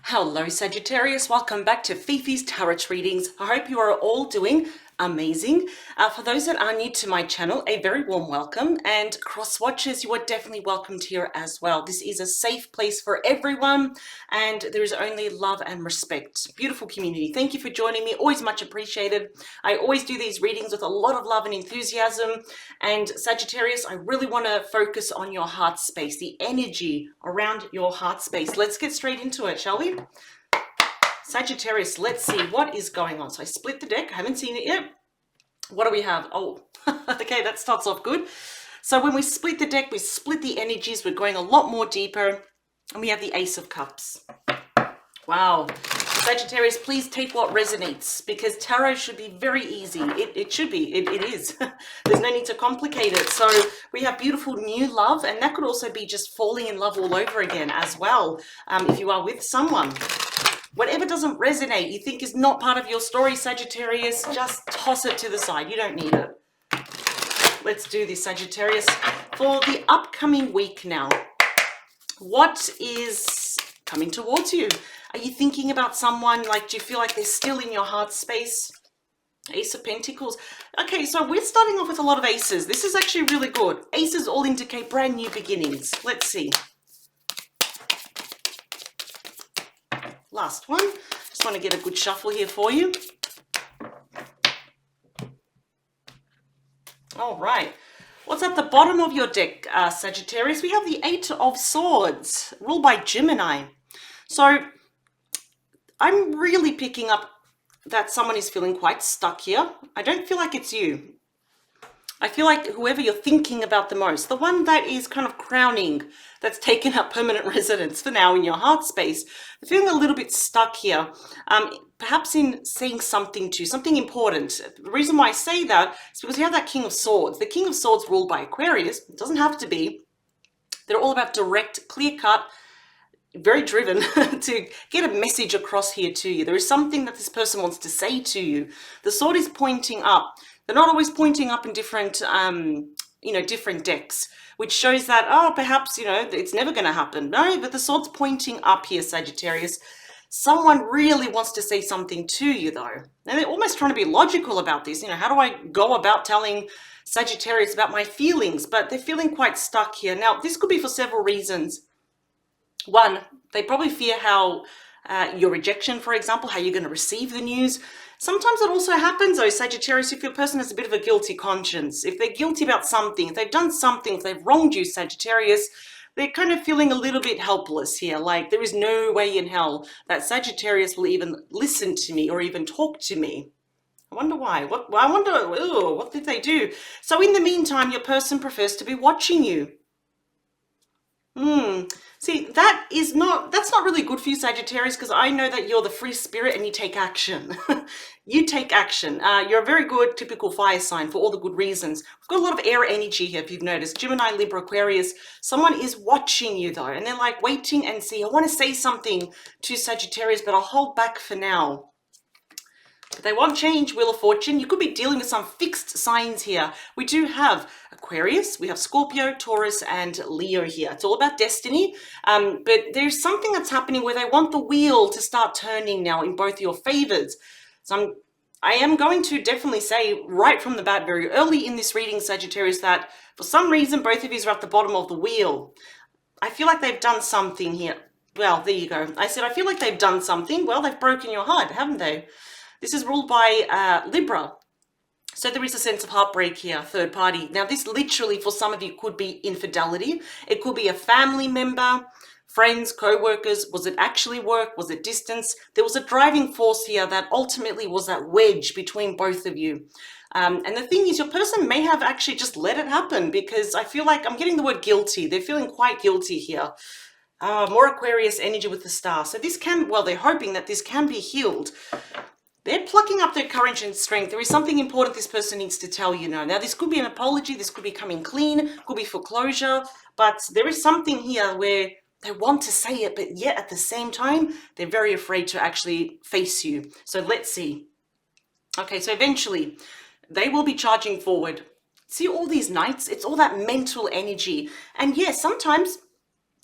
Hello Sagittarius, welcome back to Fifi's Tarot Readings. I hope you are all doing amazing. For those that are new to my channel, a very warm welcome, and cross watchers, you are definitely welcomed here as well. This is a safe place for everyone and there is only love and respect. Beautiful community. Thank you for joining me, always much appreciated. I always do these readings with a lot of love and enthusiasm, and Sagittarius, I really want to focus on your heart space, the energy around your heart space. Let's get straight into it, shall we? Sagittarius, let's see what is going on. So I split the deck. I haven't seen it yet. What do we have? Oh, okay, that starts off good. So when we split the deck, we split the energies. We're going a lot more deeper. And we have the Ace of Cups. Wow. Sagittarius, please take what resonates, because tarot should be very easy. It should be. It is. There's no need to complicate it. So we have beautiful new love, and that could also be just falling in love all over again as well, if you are with someone. Whatever doesn't resonate, you think is not part of your story, Sagittarius, just toss it to the side. You don't need it. Let's do this, Sagittarius. For the upcoming week now, what is coming towards you? Are you thinking about someone? Like, do you feel like they're still in your heart space? Ace of Pentacles. Okay, so we're starting off with a lot of aces. This is actually really good. Aces all indicate brand new beginnings. Let's see. Last one. Just want to get a good shuffle here for you. All right. What's at the bottom of your deck, Sagittarius? We have the Eight of Swords, ruled by Gemini. So I'm really picking up that someone is feeling quite stuck here. I don't feel like it's you. I feel like whoever you're thinking about the most, the one that is kind of crowning, that's taken up permanent residence for now in your heart space, they're feeling a little bit stuck here, perhaps in saying something to something important. The reason why I say that is because you have that King of Swords. The King of Swords ruled by Aquarius. It doesn't have to be. They're all about direct, clear-cut, very driven to get a message across here to you. There is something that this person wants to say to you. The sword is pointing up. They're not always pointing up in different, different decks, which shows that, oh, perhaps, it's never going to happen. No, but the sword's pointing up here, Sagittarius. Someone really wants to say something to you, though. And they're almost trying to be logical about this. How do I go about telling Sagittarius about my feelings? But they're feeling quite stuck here. Now, this could be for several reasons. One, they probably fear how your rejection, for example, how you're going to receive the news. Sometimes it also happens, though, Sagittarius, if your person has a bit of a guilty conscience, if they're guilty about something, if they've done something, if they've wronged you, Sagittarius, they're kind of feeling a little bit helpless here. Like, there is no way in hell that Sagittarius will even listen to me or even talk to me. I wonder why. What did they do? So in the meantime, your person prefers to be watching you. See, that's not really good for you, Sagittarius, because I know that you're the free spirit and you take action. You take action. You're a very good typical fire sign for all the good reasons. We've got a lot of air energy here, if you've noticed. Gemini, Libra, Aquarius. Someone is watching you, though, and they're like, waiting and see. I want to say something to Sagittarius, but I'll hold back for now. But they want change, Wheel of Fortune. You could be dealing with some fixed signs here. We do have Aquarius, we have Scorpio, Taurus, and Leo here. It's all about destiny. But there's something that's happening where they want the wheel to start turning now in both your favors. So I am going to definitely say right from the bat, very early in this reading, Sagittarius, that for some reason both of you are at the bottom of the wheel. I feel like they've done something here. Well, there you go. I said I feel like they've done something. Well, they've broken your heart, haven't they? This is ruled by Libra. So there is a sense of heartbreak here, third party. Now, this literally for some of you could be infidelity. It could be a family member, friends, co-workers. Was it actually work? Was it distance? There was a driving force here that ultimately was that wedge between both of you. And the thing is, your person may have actually just let it happen, because I feel like I'm getting the word guilty. They're feeling quite guilty here. More Aquarius energy with the star. So this can, well, they're hoping that this can be healed. They're plucking up their courage and strength. There is something important this person needs to tell you now. Now, this could be an apology. This could be coming clean. Could be foreclosure. But there is something here where they want to say it, but yet at the same time, they're very afraid to actually face you. So let's see. Okay, so eventually, they will be charging forward. See all these knights? It's all that mental energy. And yes, sometimes,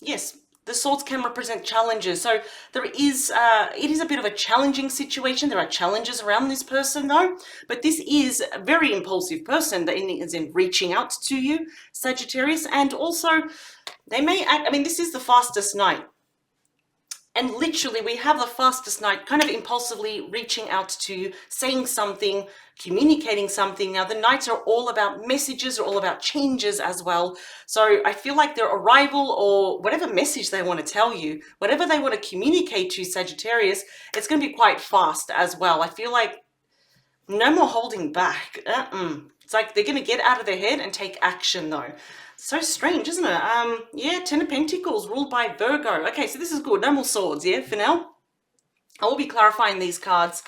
yes, The swords can represent challenges. So there is, it is a bit of a challenging situation. There are challenges around this person though, but this is a very impulsive person that is in reaching out to you, Sagittarius. And also they may act, I mean, this is the fastest night. And literally we have the fastest night kind of impulsively reaching out to you, saying something, communicating something. Now the nights are all about messages, are all about changes as well. So I feel like their arrival or whatever message they want to tell you, whatever they want to communicate to you, Sagittarius, it's going to be quite fast as well. I feel like no more holding back. It's like they're going to get out of their head and take action though. So strange, isn't it? Yeah, Ten of Pentacles, ruled by Virgo. Okay, so this is good. No more swords, yeah, for now. I will be clarifying these cards,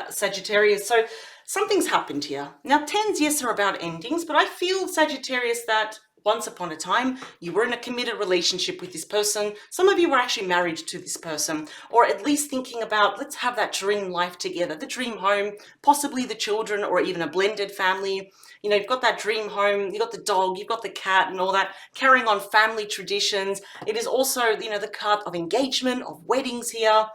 Sagittarius. So something's happened here. Now, tens, yes, are about endings, but I feel, Sagittarius, that once upon a time, you were in a committed relationship with this person. Some of you were actually married to this person, or at least thinking about, let's have that dream life together, the dream home, possibly the children, or even a blended family. You know, you've got that dream home, you've got the dog, you've got the cat and all that, carrying on family traditions. It is also, you know, the card of engagement, of weddings here.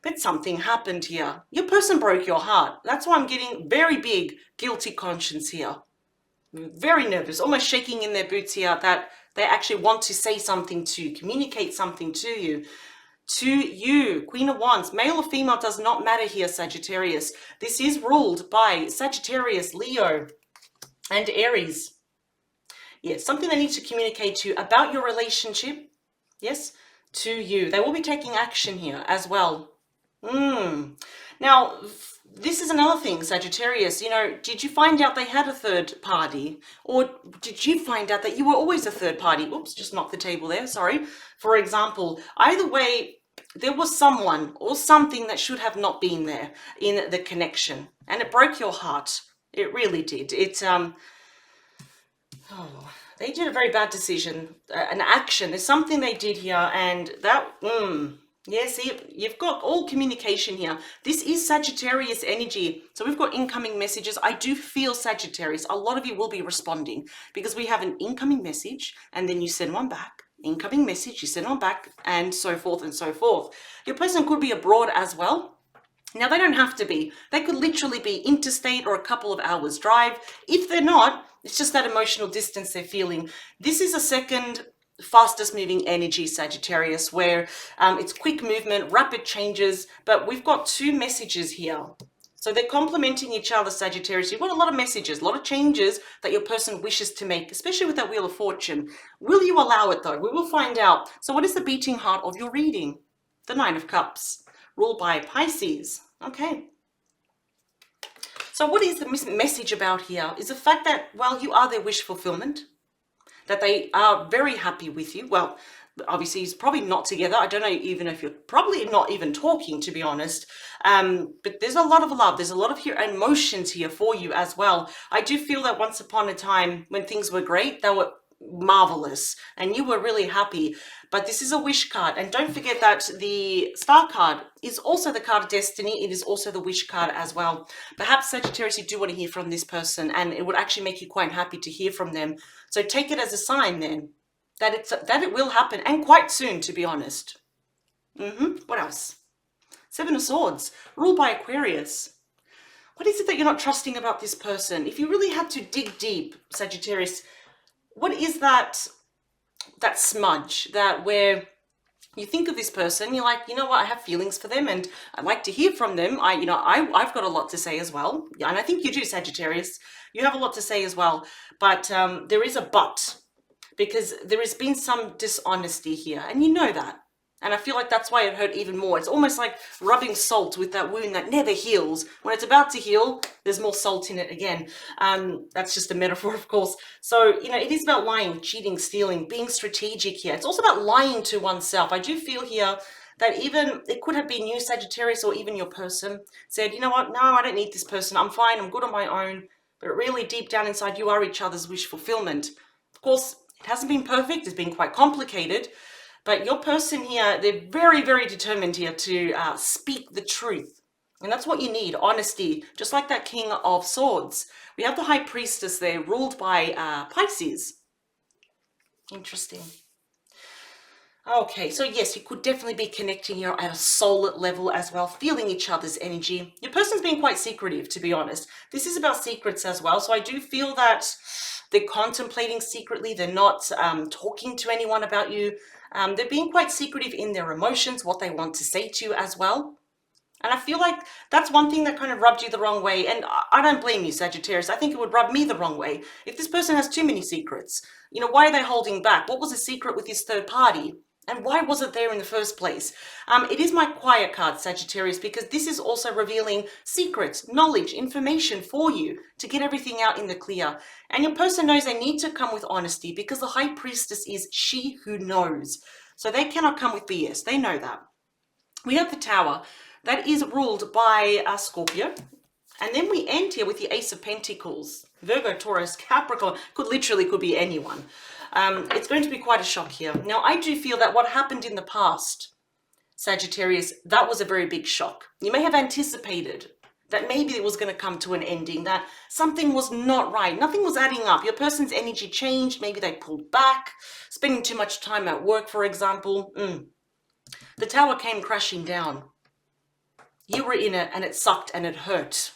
But something happened here. Your person broke your heart. That's why I'm getting very big guilty conscience here. Very nervous, almost shaking in their boots here, that they actually want to say something to you, communicate something to you. To you, Queen of Wands, male or female does not matter here, Sagittarius. This is ruled by Sagittarius, Leo, and Aries. Yes, something they need to communicate to you about your relationship. Yes, to you. They will be taking action here as well. Now, this is another thing, Sagittarius. You know, did you find out they had a third party? Or did you find out that you were always a third party? Oops, just knocked the table there, sorry. For example, either way, there was someone or something that should have not been there in the connection. And it broke your heart. It really did. They did a very bad decision, an action. There's something they did here, and that, yeah, see, you've got all communication here. This is Sagittarius energy. So we've got incoming messages. I do feel, Sagittarius, a lot of you will be responding because we have an incoming message and then you send one back. Incoming message, you send one back, and so forth and so forth. Your person could be abroad as well. Now, they don't have to be. They could literally be interstate or a couple of hours drive. If they're not, it's just that emotional distance they're feeling. This is a second fastest moving energy, Sagittarius, where it's quick movement, rapid changes, but we've got two messages here. So they're complementing each other, Sagittarius. You've got a lot of messages, a lot of changes that your person wishes to make, especially with that Wheel of Fortune. Will you allow it though? We will find out. So what is the beating heart of your reading? The Nine of Cups, ruled by Pisces. Okay. So what is the message about here is the fact that, well, you are their wish fulfillment, that they are very happy with you. Well, obviously he's probably not together. I don't know even if you're probably not even talking, to be honest. But there's a lot of love. There's a lot of emotions here for you as well. I do feel that once upon a time when things were great, they were marvelous and you were really happy. But this is a wish card, and don't forget that the Star card is also the card of destiny. It is also the wish card as well. Perhaps, Sagittarius, you do want to hear from this person, and it would actually make you quite happy to hear from them. So take it as a sign then that it will happen, and quite soon, to be honest. What else? Seven of Swords, ruled by Aquarius. What is it that you're not trusting about this person? If you really had to dig deep, Sagittarius, what is that smudge, that where you think of this person, you're like, you know what, I have feelings for them and I'd like to hear from them. I've got a lot to say as well. Yeah, and I think you do, Sagittarius. You have a lot to say as well. But there is a but, because there has been some dishonesty here, and you know that. And I feel like that's why it hurt even more. It's almost like rubbing salt with that wound that never heals. When it's about to heal, there's more salt in it again. That's just a metaphor, of course. So, it is about lying, cheating, stealing, being strategic here. It's also about lying to oneself. I do feel here that even, it could have been you, Sagittarius, or even your person said, you know what, no, I don't need this person. I'm fine, I'm good on my own. But really deep down inside, you are each other's wish fulfillment. Of course, it hasn't been perfect. It's been quite complicated. But your person here, they're very, very determined here to speak the truth. And that's what you need, honesty, just like that King of Swords. We have the High Priestess there, ruled by Pisces. Interesting. Okay, so yes, you could definitely be connecting here at a soul level as well, feeling each other's energy. Your person's being quite secretive, to be honest. This is about secrets as well, so I do feel that they're contemplating secretly. They're not talking to anyone about you. They're being quite secretive in their emotions, what they want to say to you as well. And I feel like that's one thing that kind of rubbed you the wrong way. And I don't blame you, Sagittarius. I think it would rub me the wrong way. If this person has too many secrets, you know, why are they holding back? What was the secret with this third party? And why was it there in the first place? It is my quiet card, Sagittarius, because this is also revealing secrets, knowledge, information for you to get everything out in the clear. And your person knows they need to come with honesty because the High Priestess is she who knows. So they cannot come with BS. They know that. We have the Tower. That is ruled by Scorpio. And then we end here with the Ace of Pentacles. Virgo, Taurus, Capricorn, could be anyone. It's going to be quite a shock here. Now, I do feel that what happened in the past, Sagittarius, that was a very big shock. You may have anticipated that maybe it was going to come to an ending, that something was not right. Nothing was adding up. Your person's energy changed. Maybe they pulled back, spending too much time at work, for example. The Tower came crashing down. You were in it and it sucked and it hurt.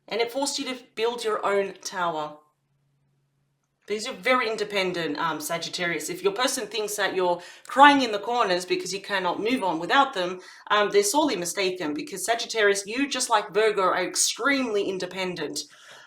And it forced you to build your own tower. Because you're very independent, Sagittarius. If your person thinks that you're crying in the corners because you cannot move on without them, they're sorely mistaken. Because Sagittarius, you, just like Virgo, are extremely independent.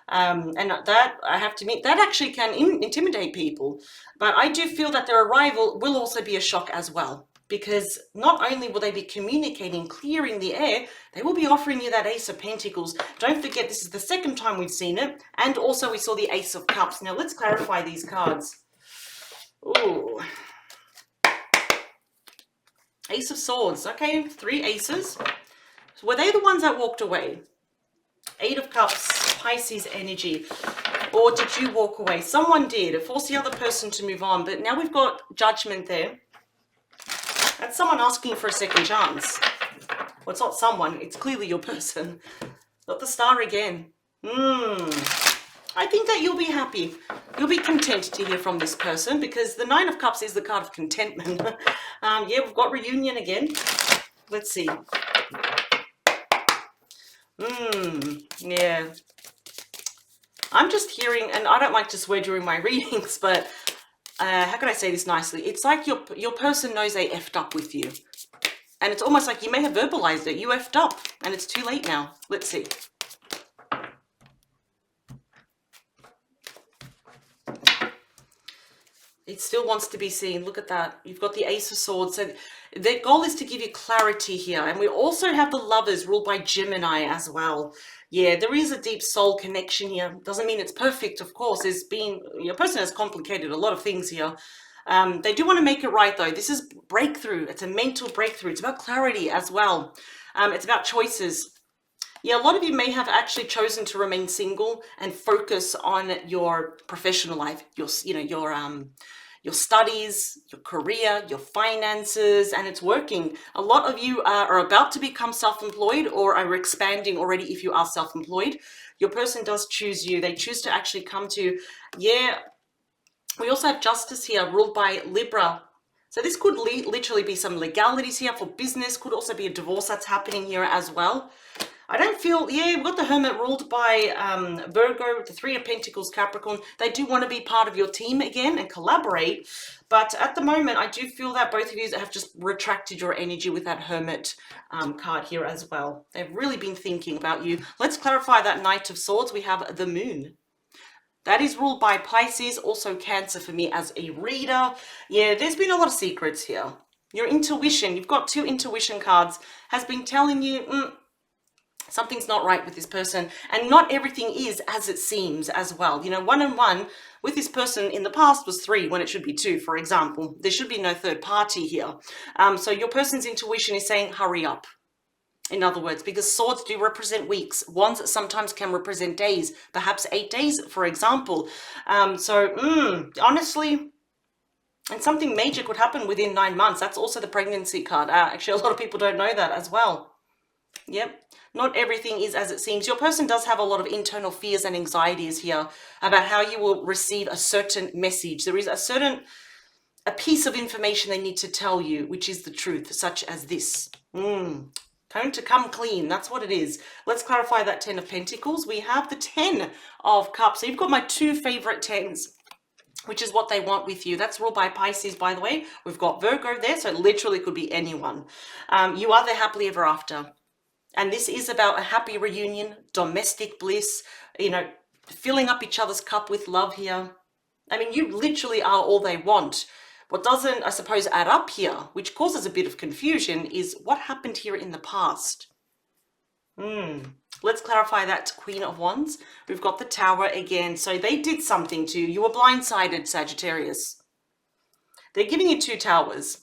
And that, I have to admit, that actually can intimidate people. But I do feel that their arrival will also be a shock as well. Because not only will they be communicating, clearing the air, they will be offering you that Ace of Pentacles. Don't forget, this is the second time we've seen it. And also we saw the Ace of Cups. Now let's clarify these cards. Ooh. Ace of Swords. Okay, 3 aces. Were they the ones that walked away? 8 of Cups, Pisces energy. Or did you walk away? Someone did. It forced the other person to move on. But now we've got Judgment there. That's someone asking for a second chance. Well, it's not someone. It's clearly your person. Not the Star again. I think that you'll be happy. You'll be content to hear from this person because the 9 of Cups is the card of contentment. Yeah, we've got reunion again. Let's see. Yeah. I'm just hearing, and I don't like to swear during my readings, but how can I say this nicely? It's like your person knows they effed up with you. And it's almost like you may have verbalized it. You effed up and it's too late now. Let's see. It still wants to be seen. Look at that. You've got the Ace of Swords. So their goal is to give you clarity here. And we also have the Lovers ruled by Gemini as well. Yeah, there is a deep soul connection here. Doesn't mean it's perfect, of course. Your person has complicated a lot of things here. They do want to make it right, though. This is breakthrough. It's a mental breakthrough. It's about clarity as well. It's about choices. Yeah, a lot of you may have actually chosen to remain single and focus on your professional life, your studies, your career, your finances, and it's working. A lot of you are about to become self-employed or are expanding already if you are self-employed. Your person does choose you. They choose to actually come to, yeah. We also have Justice here, ruled by Libra. So this could literally be some legalities here for business. Could also be a divorce that's happening here as well. I don't feel, yeah, we've got the Hermit ruled by Virgo, the 3 of Pentacles, Capricorn. They do want to be part of your team again and collaborate. But at the moment, I do feel that both of you have just retracted your energy with that Hermit card here as well. They've really been thinking about you. Let's clarify that Knight of Swords. We have the Moon. That is ruled by Pisces, also Cancer for me as a reader. Yeah, there's been a lot of secrets here. Your intuition, you've got 2 intuition cards, has been telling you, something's not right with this person, and not everything is as it seems as well. You know, 1 and 1 with this person in the past was 3 when it should be 2, for example. There should be no third party here. So your person's intuition is saying, hurry up. In other words, because swords do represent weeks. Wands sometimes can represent days, perhaps 8 days, for example. Honestly, and something major could happen within 9 months. That's also the pregnancy card. Actually, a lot of people don't know that as well. Yep. Not everything is as it seems. Your person does have a lot of internal fears and anxieties here about how you will receive a certain message. There is a certain a piece of information they need to tell you, which is the truth, such as this. Going to come clean, that's what it is. Let's clarify that 10 of Pentacles. We have the 10 of Cups. So you've got my two favorite 10s, which is what they want with you. That's ruled by Pisces, by the way. We've got Virgo there, so it literally could be anyone. You are the happily ever after. And this is about a happy reunion, domestic bliss, you know, filling up each other's cup with love here. I mean, you literally are all they want. What doesn't, I suppose, add up here, which causes a bit of confusion, is what happened here in the past. Let's clarify that, Queen of Wands. We've got the Tower again. So they did something to you. You were blindsided, Sagittarius. They're giving you two towers.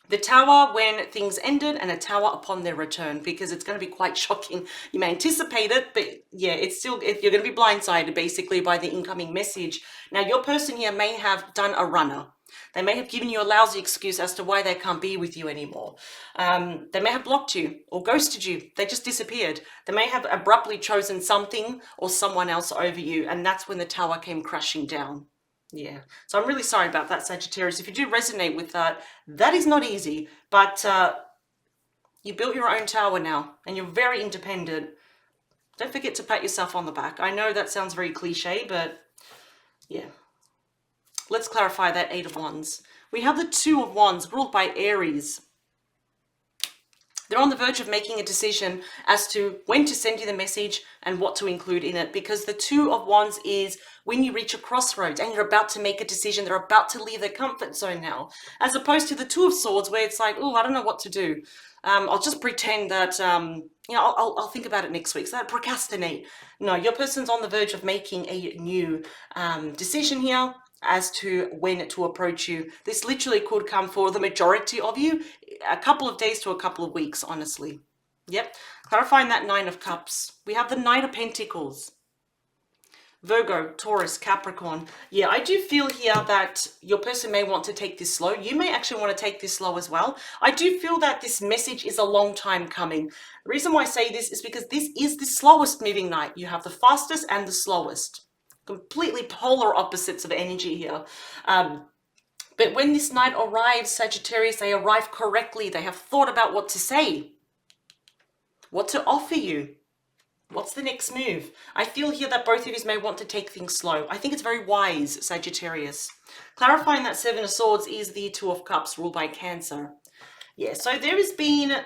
The Tower when things ended, and a Tower upon their return, because it's going to be quite shocking. You may anticipate it, but yeah, you're going to be blindsided basically by the incoming message. Now, your person here may have done a runner. They may have given you a lousy excuse as to why they can't be with you anymore. They may have blocked you or ghosted you. They just disappeared. They may have abruptly chosen something or someone else over you, and that's when the Tower came crashing down. Yeah, so I'm really sorry about that, Sagittarius. If you do resonate with that, that is not easy, but you built your own tower now, and you're very independent. Don't forget to pat yourself on the back. I know that sounds very cliche, but yeah. Let's clarify that 8 of Wands. We have the 2 of Wands, ruled by Aries. They're on the verge of making a decision as to when to send you the message and what to include in it, because the 2 of Wands is when you reach a crossroads and you're about to make a decision. They're about to leave their comfort zone now, as opposed to the 2 of Swords, where it's like, oh, I don't know what to do. I'll just pretend that, you know, I'll think about it next week. So that procrastinate. No, your person's on the verge of making a new decision here as to when to approach you. This literally could come for the majority of you a couple of days to a couple of weeks, honestly. Yep. Clarifying that 9 of Cups. We have the Knight of Pentacles. Virgo, Taurus, Capricorn. Yeah, I do feel here that your person may want to take this slow. You may actually want to take this slow as well. I do feel that this message is a long time coming. The reason why I say this is because this is the slowest moving night. You have the fastest and the slowest. Completely polar opposites of energy here. But when this night arrives, Sagittarius, they arrive correctly. They have thought about what to say, what to offer you. What's the next move? I feel here that both of you may want to take things slow. I think it's very wise, Sagittarius. Clarifying that 7 of Swords is the 2 of Cups, ruled by Cancer. Yeah, so there has been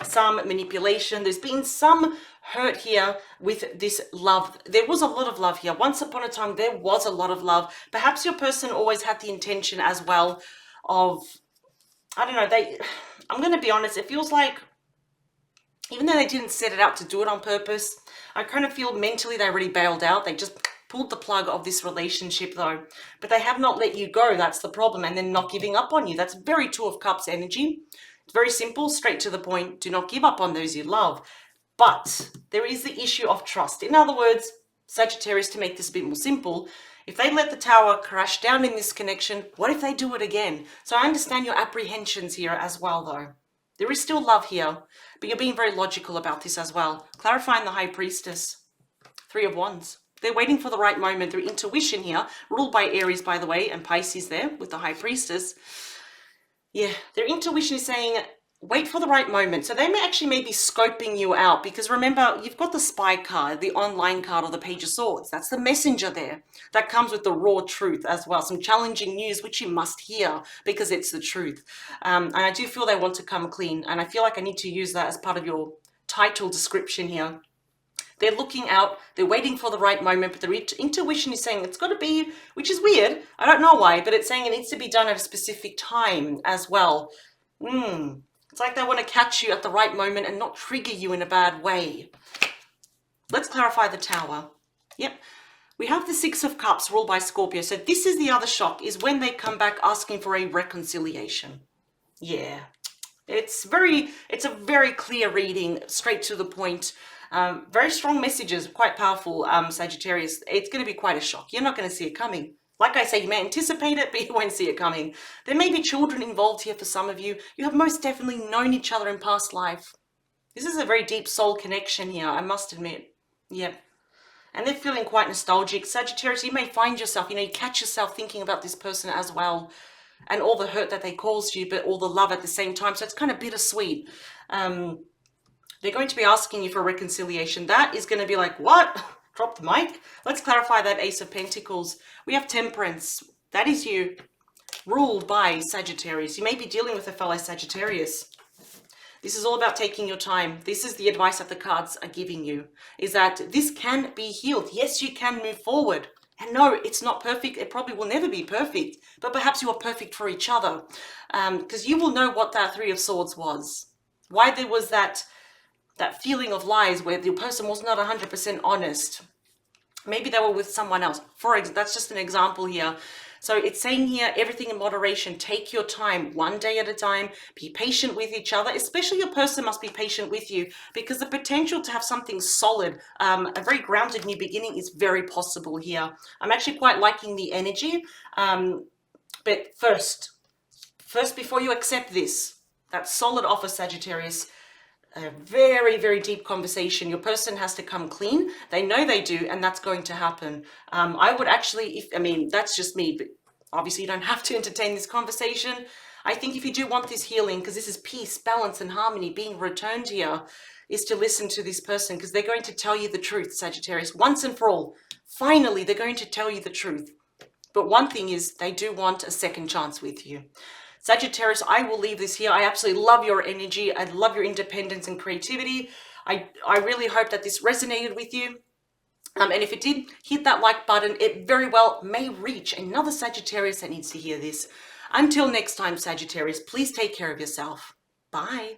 some manipulation. There's been some hurt here with this love. There was a lot of love here. Once upon a time, there was a lot of love. Perhaps your person always had the intention as well of, I don't know, I'm going to be honest, it feels like, even though they didn't set it out to do it on purpose, I kind of feel mentally they already bailed out. They just pulled the plug of this relationship though. But they have not let you go. That's the problem. And then not giving up on you. That's very 2 of Cups energy. It's very simple, straight to the point. Do not give up on those you love. But there is the issue of trust. In other words, Sagittarius, to make this a bit more simple, if they let the Tower crash down in this connection, what if they do it again? So I understand your apprehensions here as well though. There is still love here, but you're being very logical about this as well. Clarifying the High Priestess, 3 of Wands. They're waiting for the right moment. Their intuition here, ruled by Aries, by the way, and Pisces there with the High Priestess. Yeah, their intuition is saying, wait for the right moment. So they may actually be scoping you out, because remember, you've got the spy card, the online card, or the Page of Swords. That's the messenger there. That comes with the raw truth as well. Some challenging news, which you must hear because it's the truth. And I do feel they want to come clean. And I feel like I need to use that as part of your title description here. They're looking out, they're waiting for the right moment, but their intuition is saying it's got to be, which is weird. I don't know why, but it's saying it needs to be done at a specific time as well. It's like they want to catch you at the right moment and not trigger you in a bad way. Let's clarify the Tower. Yep. We have the 6 of Cups, ruled by Scorpio. So this is the other shock, is when they come back asking for a reconciliation. Yeah. It's a very clear reading, straight to the point. Very strong messages, quite powerful, Sagittarius. It's going to be quite a shock. You're not going to see it coming. Like I say, you may anticipate it, but you won't see it coming. There may be children involved here for some of you. You have most definitely known each other in past life. This is a very deep soul connection here, I must admit. Yep. and they're feeling quite nostalgic. Sagittarius, you may find yourself, you catch yourself thinking about this person as well, and all the hurt that they caused you, but all the love at the same time. So it's kind of bittersweet. They're going to be asking you for reconciliation. That is going to be like, what? Drop the mic. Let's clarify that Ace of Pentacles. We have Temperance. That is you, ruled by Sagittarius. You may be dealing with a fellow Sagittarius. This is all about taking your time. This is the advice that the cards are giving you, is that this can be healed. Yes, you can move forward. And no, it's not perfect. It probably will never be perfect, but perhaps you are perfect for each other, because you will know what that Three of Swords was. Why there was that feeling of lies where the person was not 100% honest. Maybe they were with someone else. That's just an example here. So it's saying here, everything in moderation. Take your time, one day at a time. Be patient with each other. Especially your person must be patient with you, because the potential to have something solid, a very grounded new beginning, is very possible here. I'm actually quite liking the energy. But first, before you accept this, that solid offer, Sagittarius, a very, very deep conversation. Your person has to come clean. They know they do, and that's going to happen. I would actually, that's just me, but obviously you don't have to entertain this conversation. I think if you do want this healing, because this is peace, balance, and harmony being returned here, is to listen to this person, because they're going to tell you the truth, Sagittarius, once and for all. Finally, they're going to tell you the truth. But one thing is, they do want a second chance with you. Sagittarius, I will leave this here. I absolutely love your energy. I love your independence and creativity. I really hope that this resonated with you. And if it did, hit that like button. It very well may reach another Sagittarius that needs to hear this. Until next time, Sagittarius, please take care of yourself. Bye.